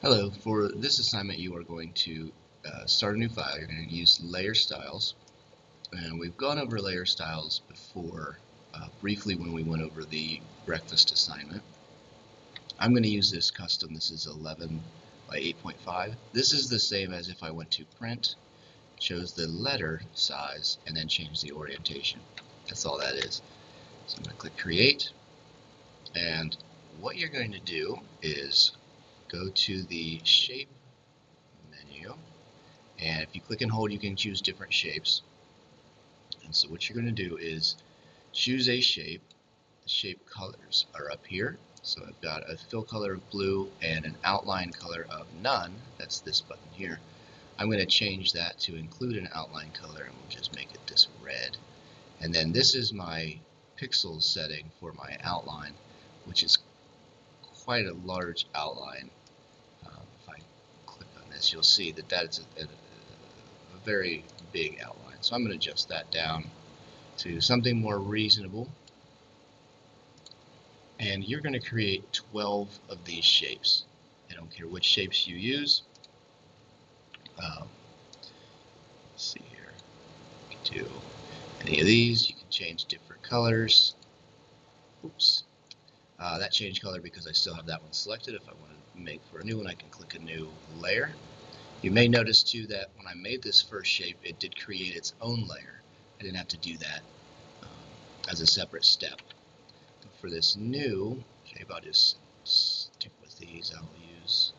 Hello, for this assignment you are going to start a new file. You're going to use layer styles, and we've gone over layer styles before briefly when we went over the breakfast assignment. I'm going to use this custom. This is 11 by 8.5. This is the same as if I went to print, chose the letter size, and then change the orientation. That's all that is. So I'm going to click create, and what you're going to do is go to the shape menu, and if you click and hold you can choose different shapes. And so what you're going to do is choose a shape. The shape colors are up here, so I've got a fill color of blue and an outline color of none. That's this button here. I'm going to change that to include an outline color, and we'll just make it this red. And then this is my pixel setting for my outline, which is quite a large outline. If I click on this, you'll see that that's a very big outline. So I'm going to adjust that down to something more reasonable. And you're going to create 12 of these shapes. I don't care which shapes you use. Let's see here. You can do any of these. You can change different colors. Oops. That changed color because I still have that one selected. If I want to make for a new one, I can click a new layer. You may notice too that when I made this first shape, it did create its own layer. I didn't have to do that as a separate step. For this new shape, I'll just stick with these. I'll use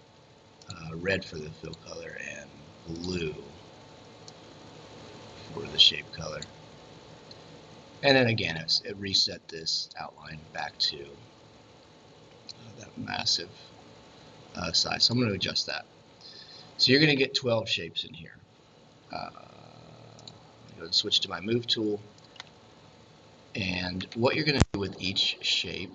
red for the fill color and blue for the shape color. And then again, it reset this outline back to that massive size. So I'm going to adjust that. So you're going to get 12 shapes in here. I'm going to switch to my move tool. And what you're going to do with each shape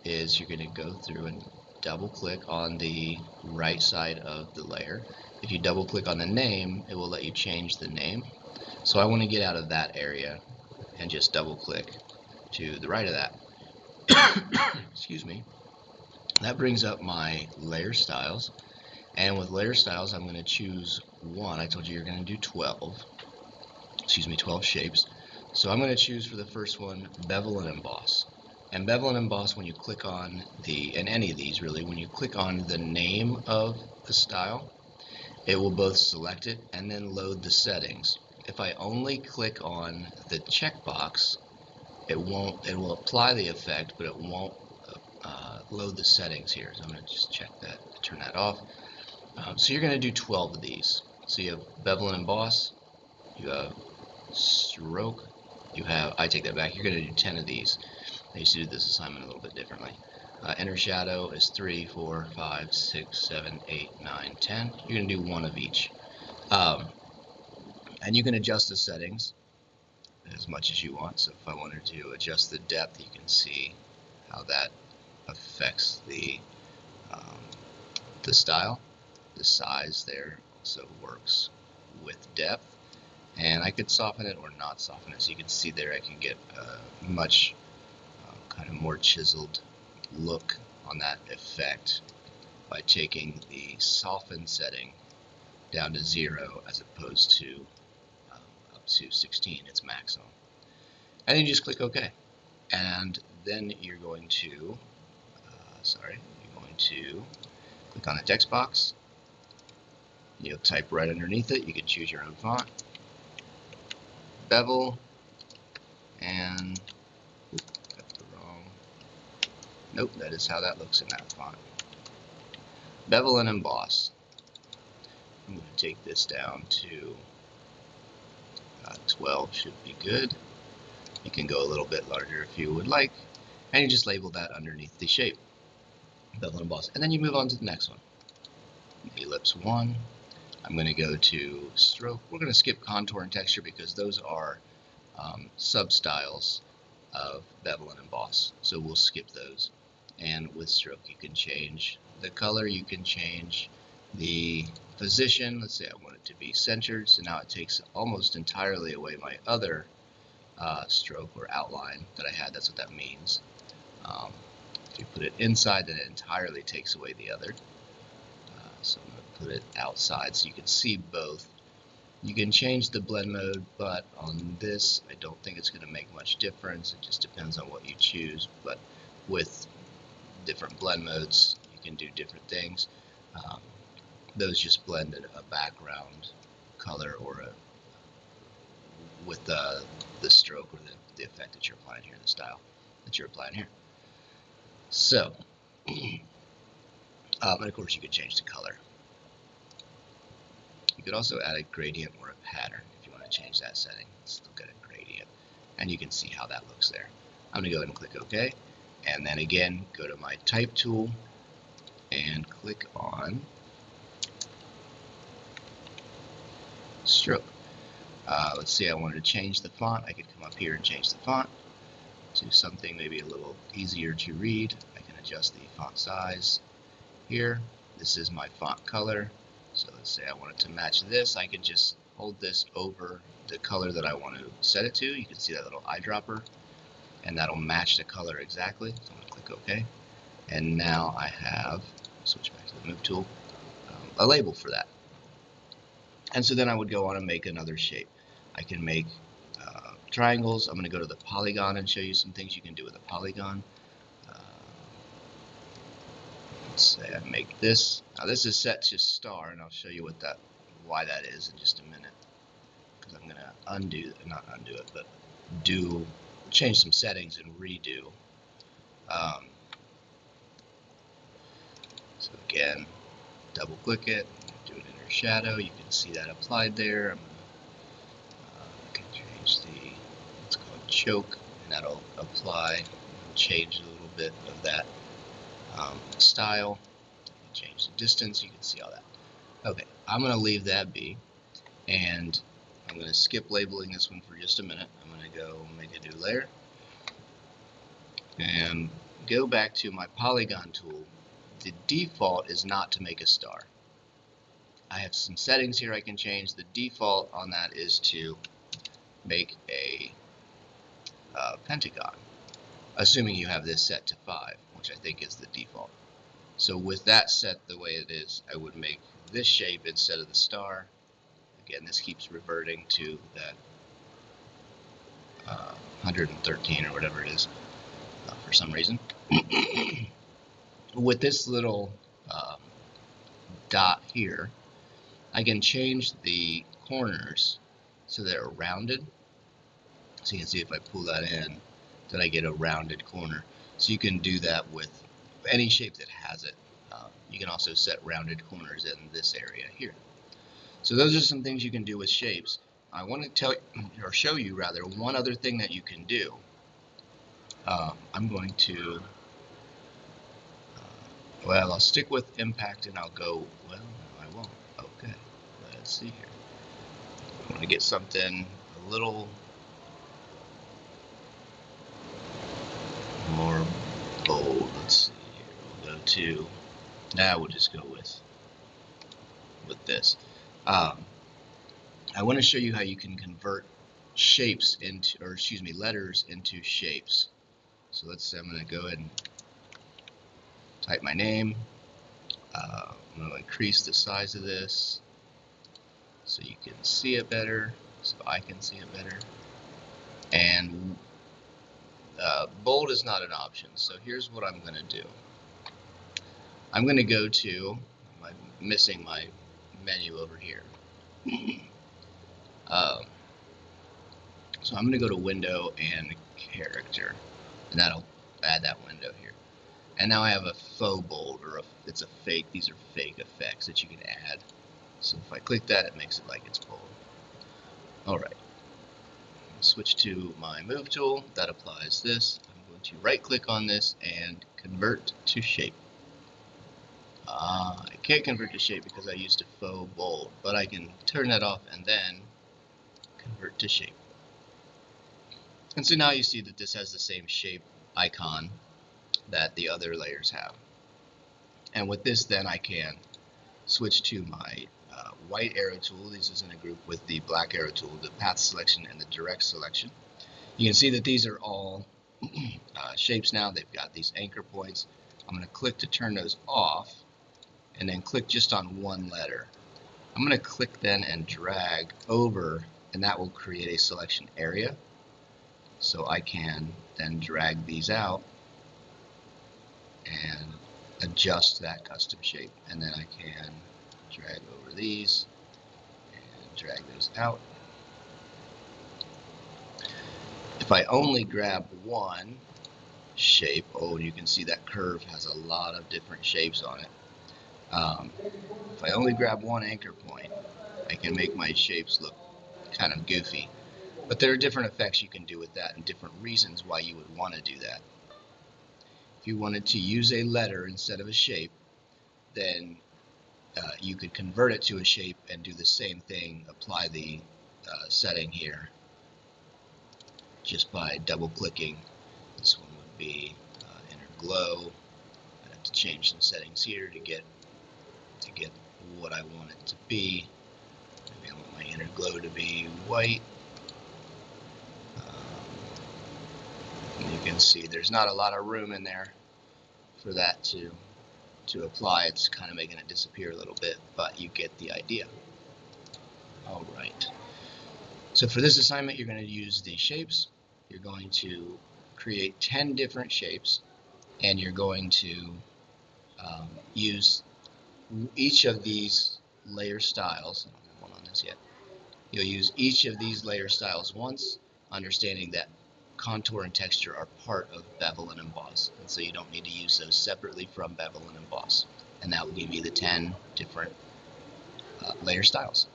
is you're going to go through and double click on the right side of the layer. If you double click on the name, it will let you change the name. So I want to get out of that area and just double click to the right of that. Excuse me. That brings up my layer styles. And with layer styles, I'm going to choose one. I told you you're going to do 12 shapes. So I'm going to choose for the first one, bevel and emboss. And bevel and emboss, when you click on and any of these really, when you click on the name of the style, it will both select it and then load the settings. If I only click on the checkbox, it will apply the effect, but it won't load the settings here. So I'm going to just check that, turn that off. So you're going to do 12 of these. So you have bevel and emboss, you have stroke, I take that back, you're going to do 10 of these. I used to do this assignment a little bit differently. Inner shadow is 3, 4, 5, 6, 7, 8, 9, 10. You're going to do one of each. And you can adjust the settings as much as you want. So if I wanted to adjust the depth, you can see how that affects the style. The size there also works with depth. And I could soften it or not soften it. So you can see there I can get a much kind of more chiseled look on that effect by taking the soften setting down to 0 as opposed to up to 16, its maximum. And then you just click OK. And then you're going to, click on the text box. You'll type right underneath it. You can choose your own font. Bevel, and got the wrong. Nope, that is how that looks in that font. Bevel and emboss. I'm going to take this down to 12 should be good. You can go a little bit larger if you would like, and you just label that underneath the shape. Bevel and emboss, and then you move on to the next one. Ellipse 1. I'm going to go to stroke. We're going to skip contour and texture because those are sub-styles of bevel and emboss. So we'll skip those. And with stroke, you can change the color. You can change the position. Let's say I want it to be centered. So now it takes almost entirely away my other stroke or outline that I had. That's what that means. If you put it inside, then it entirely takes away the other. So I'm going to put it outside so you can see both. You can change the blend mode, but on this I don't think it's going to make much difference. It just depends on what you choose, but with different blend modes you can do different things. Those just blend a background color or with the stroke or the effect that you're applying here, the style that you're applying here. So, and of course you could change the color. You could also add a gradient or a pattern if you want to change that setting. Let's look at a gradient, and you can see how that looks there. I'm going to go ahead and click OK, and then again go to my type tool and click on stroke. Let's see, I wanted to change the font. I could come up here and change the font to something maybe a little easier to read. I can adjust the font size here. This is my font color. So let's say I want it to match this. I can just hold this over the color that I want to set it to. You can see that little eyedropper, and that'll match the color exactly. So I'm going to click OK. And now I have, switch back to the move tool, a label for that. And so then I would go on and make another shape. I can make triangles. I'm going to go to the polygon and show you some things you can do with a polygon. Let's say I make this. Now this is set to star, and I'll show you why that is in just a minute. Because I'm going to not undo it, but change some settings and redo. So again, double click it, do an inner shadow. You can see that applied there. I'm going to change the, it's called choke, and that'll apply, change a little bit of that style. Change the distance, you can see all that. Okay, I'm going to leave that be, and I'm going to skip labeling this one for just a minute. I'm going to go make a new layer and go back to my polygon tool. The default is not to make a star. I have some settings here I can change. The default on that is to make a pentagon, assuming you have this set to 5, which I think is the default. So with that set the way it is, I would make this shape instead of the star. Again, this keeps reverting to that 113 or whatever it is for some reason. With this little dot here, I can change the corners so they're rounded. So you can see if I pull that in, that I get a rounded corner. So you can do that with any shape that has it. You can also set rounded corners in this area here. So those are some things you can do with shapes. I want to tell you, or show you rather, one other thing that you can do. I'm going to, well, I'll stick with impact and I'll go, well, no, I won't. Okay, let's see here. I want to get something a little more bold. Let's see here. We'll go to, now we'll just go with this. I want to show you how you can convert shapes into, or excuse me, letters into shapes. So let's say I'm going to go ahead and type my name. I'm going to increase the size of this so you can see it better, so I can see it better. And bold is not an option, so here's what I'm going to do. I'm going to go to, I'm missing my menu over here. So I'm going to go to Window and Character, and that'll add that window here. And now I have a faux bold, or it's a fake. These are fake effects that you can add. So if I click that, it makes it like it's bold. All right. Switch to my Move tool. That applies this. I'm going to right-click on this and Convert to Shape. I can't convert to shape because I used a faux bold, but I can turn that off and then convert to shape. And so now you see that this has the same shape icon that the other layers have. And with this, then I can switch to my white arrow tool. This is in a group with the black arrow tool, the path selection and the direct selection. You can see that these are all shapes now. They've got these anchor points. I'm going to click to turn those off, and then click just on one letter. I'm going to click then and drag over, and that will create a selection area. So I can then drag these out and adjust that custom shape. And then I can drag over these and drag those out. If I only grab one shape, oh, you can see that curve has a lot of different shapes on it. If I only grab one anchor point, I can make my shapes look kind of goofy. But there are different effects you can do with that and different reasons why you would want to do that. If you wanted to use a letter instead of a shape, then you could convert it to a shape and do the same thing, apply the setting here just by double clicking. This one would be inner glow. I have to change some settings here to get what I want it to be. Maybe I want my inner glow to be white. And you can see there's not a lot of room in there for that to apply. It's kind of making it disappear a little bit, but you get the idea. Alright, so for this assignment you're going to use the shapes. You're going to create 10 different shapes, and you're going to use each of these layer styles. I don't have one on this yet. You'll use each of these layer styles once, understanding that contour and texture are part of bevel and emboss, and so you don't need to use those separately from bevel and emboss, and that will give you the 10 different layer styles.